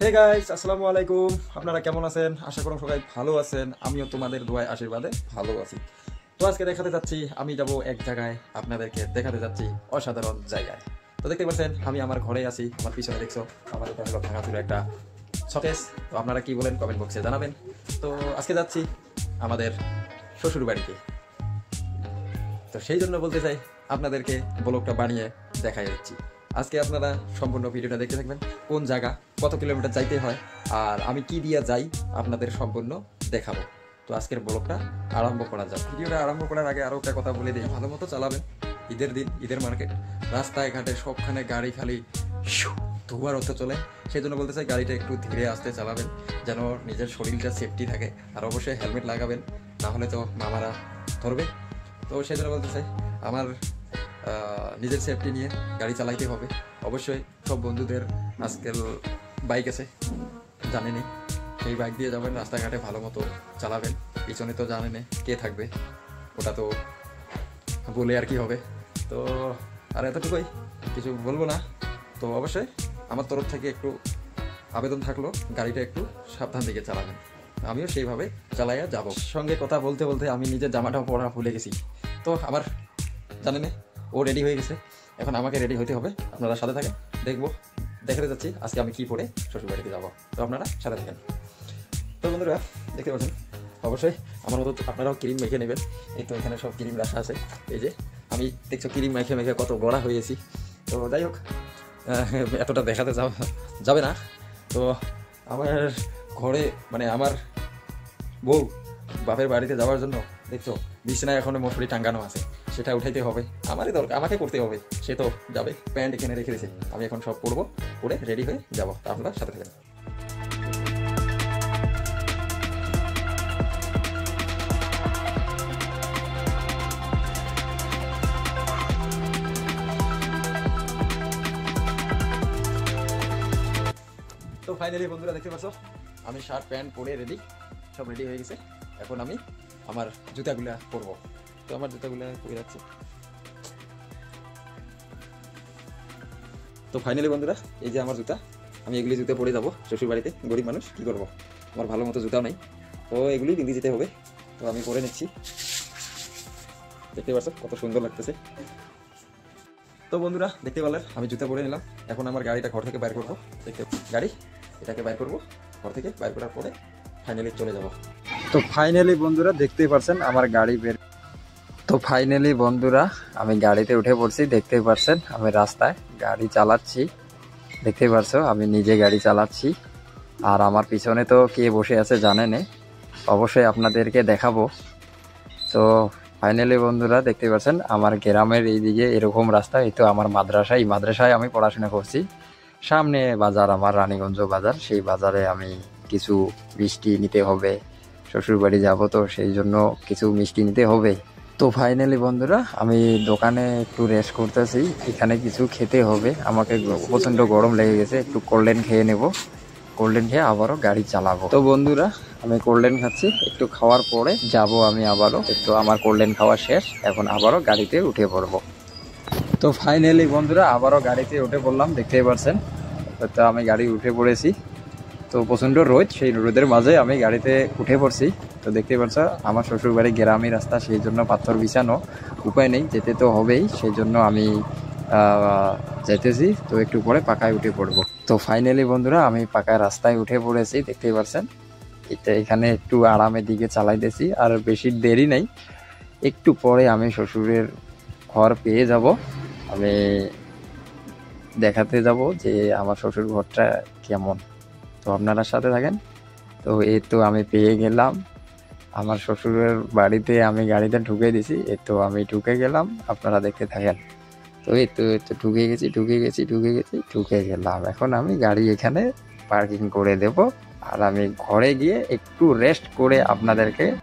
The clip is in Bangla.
হে গাইস, আসসালামু আলাইকুম। আপনারা কেমন আছেন? আশা করুন সবাই ভালো আছেন। আমিও তোমাদের দোয়ায় আশীর্বাদে ভালো আছি। তো আজকে দেখাতে যাচ্ছি, আমি যাব এক জায়গায়, আপনাদেরকে দেখাতে যাচ্ছি অসাধারণ জায়গায়। তো দেখতে পাচ্ছেন আমি আমার ঘরে আছি, আমার পিছনে দেখছো আমার এটা হলো ভাঙাচুরা একটা শোকেস। তো আপনারা কি বলেন কমেন্ট বক্সে জানাবেন। তো আজকে যাচ্ছি আমাদের শ্বশুর বাড়িতে। তো সেই জন্য বলতে চাই আপনাদেরকে ব্লগটা বানিয়ে দেখাই দিচ্ছি। আজকে আপনারা সম্পূর্ণ ভিডিওটা দেখতে থাকবেন, কোন জায়গা, কত কিলোমিটার যাইতে হয়, আর আমি কি দিয়ে যাই আপনাদের সম্পূর্ণ দেখাবো। তো আজকের ব্লগটা আরম্ভ করা যাক। ভিডিওটা আরম্ভ করার আগে আরও একটা কথা বলে দিই, ভালো মতো চালাবেন। ঈদের দিন, ঈদের মার্কেট, রাস্তায় ঘাটে সবখানে গাড়ি খালি ধোয়ার হতে চলে। সেই জন্য বলতে চাই গাড়িটা একটু ধীরে আসতে চালাবেন, যেন নিজের শরীরটা সেফটি থাকে। আর অবশ্যই হেলমেট লাগাবেন, না হলে তো মামারা ধরবে। তো সেই জন্য বলতে চাই আমার নিজের সেফটি নিয়ে গাড়ি চালাইতে হবে। অবশ্যই সব বন্ধুদের আজকাল বাইক আছে, জানেনই, সেই বাইক দিয়ে যাবেন, রাস্তাঘাটে ভালো মতো চালাবেন। পিছনে তো জানেন কে থাকবে, ওটা তো বলে আর কি হবে। তো আর এতটুকুই, কিছু বলবো না। তো অবশ্যই আমার তরফ থেকে একটু আবেদন থাকলো, গাড়িটা একটু সাবধান দিকে চালাবেন। আমিও সেইভাবে চালাইয়া যাব। সঙ্গে কথা বলতে বলতে আমি নিজের জামাটাও পরা ভুলে গেছি। তো আবার জানেন ও রেডি হয়ে গেছে, এখন আমাকে রেডি হতে হবে। আপনারা সাথে থাকেন, দেখাতে যাচ্ছি আজকে আমি কি পরে শ্বশুরবাড়িতে যাবো। তো আপনারা সাথে থাকেন। তো বন্ধুরা দেখতে পাচ্ছেন, অবশ্যই আমার মতো আপনারাও ক্রিম মেখে নেবেন। এই তো এখানে সব ক্রিম রাখা আছে, এই যে আমি দেখছো ক্রিম মেখে মেখে কত গড়া হয়েছি। তো যাই হোক, এতটা দেখাতে যাবে না। তো আমার ঘরে, মানে আমার বউ বাপের বাড়িতে যাওয়ার জন্য দেখছো বিছানায় এখনো মশুরি টাঙ্গানো আছে, সেটা উঠাইতে হবে। আমারই দরকার, আমাকে করতে হবে। সে তো যাবে, প্যান্ট এখানে রেখে দিয়েছে, আমি এখন সব পরবো, পরে রেডি হয়ে যাবো। তা আপনারা সাথে থাকেন। তো ফাইনালি বন্ধুরা দেখতে পাচ্ছ, আমি শার্ট প্যান্ট পরে রেডি, সব রেডি হয়ে গেছে। এখন আমি আমার জুতাগুলা পরবো। তো আমার জুতাগুলা পরে যাচ্ছি। তো ফাইনালি বন্ধুরা, এই যে আমার জুতা, আমি এগুলি জুতা পরে যাবো শ্বশুর বাড়িতে। গরিব মানুষ, কি করবো, আমার ভালো মতো জুতাও নেই, তো এগুলি পিঁধে যেতে হবে। তো আমি পরে নিচ্ছি, দেখতে পাচ্ছ কত সুন্দর লাগতেছে। তো বন্ধুরা দেখতে পেলেন আমি জুতা পরে নিলাম। এখন আমার গাড়িটা ঘর থেকে বাইর করবো। দেখতে গাড়ি এটাকে বাইর করবো, ঘর থেকে বাইর করার পরে ফাইনালি চলে যাব। তো ফাইনালি বন্ধুরা দেখতেই পারছেন আমার গাড়ি বের। তো ফাইনালি বন্ধুরা আমি গাড়িতে উঠে পড়ছি, দেখতেই পারছেন আমি রাস্তায় গাড়ি চালাচ্ছি। দেখতেই পারছো আমি নিজে গাড়ি চালাচ্ছি, আর আমার পিছনে তো কে বসে আছে জানেন, অবশ্যই আপনাদেরকে দেখাবো। তো ফাইনালি বন্ধুরা দেখতে পাচ্ছেন আমার গ্রামের এইদিকে এরকম রাস্তা। এই তো আমার মাদ্রাসা, এই মাদ্রাসায় আমি পড়াশোনা করছি। সামনে বাজার, আমার রানীগঞ্জ বাজার, সেই বাজারে আমি কিছু মিষ্টি নিতে হবে। শ্বশুরবাড়ি যাব, তো সেই জন্য কিছু মিষ্টি নিতে হবে। তো ফাইনালি বন্ধুরা আমি দোকানে একটু রেস্ট করতেছি, এখানে কিছু খেতে হবে আমাকে। প্রচণ্ড গরম লেগে গেছে, একটু কোল্ড ড্রিঙ্ক খেয়ে নেব। কোল্ড ড্রিঙ্ক খেয়ে আবারও গাড়ি চালাবো। তো বন্ধুরা আমি কোল্ড ড্রিঙ্ক খাচ্ছি, একটু খাওয়ার পরে যাব আমি আবারও। একটু আমার কোল্ড ড্রিঙ্ক খাওয়া শেষ, এখন আবারও গাড়িতে উঠে পড়বো। তো ফাইনালি বন্ধুরা আবারও গাড়িতে উঠে পড়লাম, দেখতেই পারছেন। তো আমি গাড়ি উঠে পড়েছি। তো প্রচণ্ড রোদ, সেই রোদের মাঝে আমি গাড়িতে উঠে পড়ছি। তো দেখতেই পাচ্ছ আমার শ্বশুরবাড়ি গ্রামীণ রাস্তা, সেই জন্য পাথর বিছানো, উপায় নেই, যেতে তো হবেই। সেই জন্য আমি যেতেছি। তো একটু পরে পাকায় উঠে পড়বো। তো ফাইনালি বন্ধুরা আমি পাকায় রাস্তায় উঠে পড়েছি, দেখতেই পাচ্ছেন। এটা এখানে একটু আরামের দিকে চালাইতেছি, আর বেশি দেরি নেই, একটু পরে আমি শ্বশুরের ঘর পেয়ে যাব। আমি দেখাতে যাব যে আমার শ্বশুর ঘরটা কেমন। তো আপনারা সাথে থাকেন। তো এই তো আমি পেয়ে গেলাম আমার শ্বশুরের বাড়িতে, আমি গাড়িতে ঢুকে দিছি। এই তো আমি ঢুকে গেলাম, আপনারা দেখতে থাকেন। তো এই তো ঢুকে গেলাম। এখন আমি গাড়ি এখানে পার্কিং করে দেব, আর আমি ঘরে গিয়ে একটু রেস্ট করে আপনাদেরকে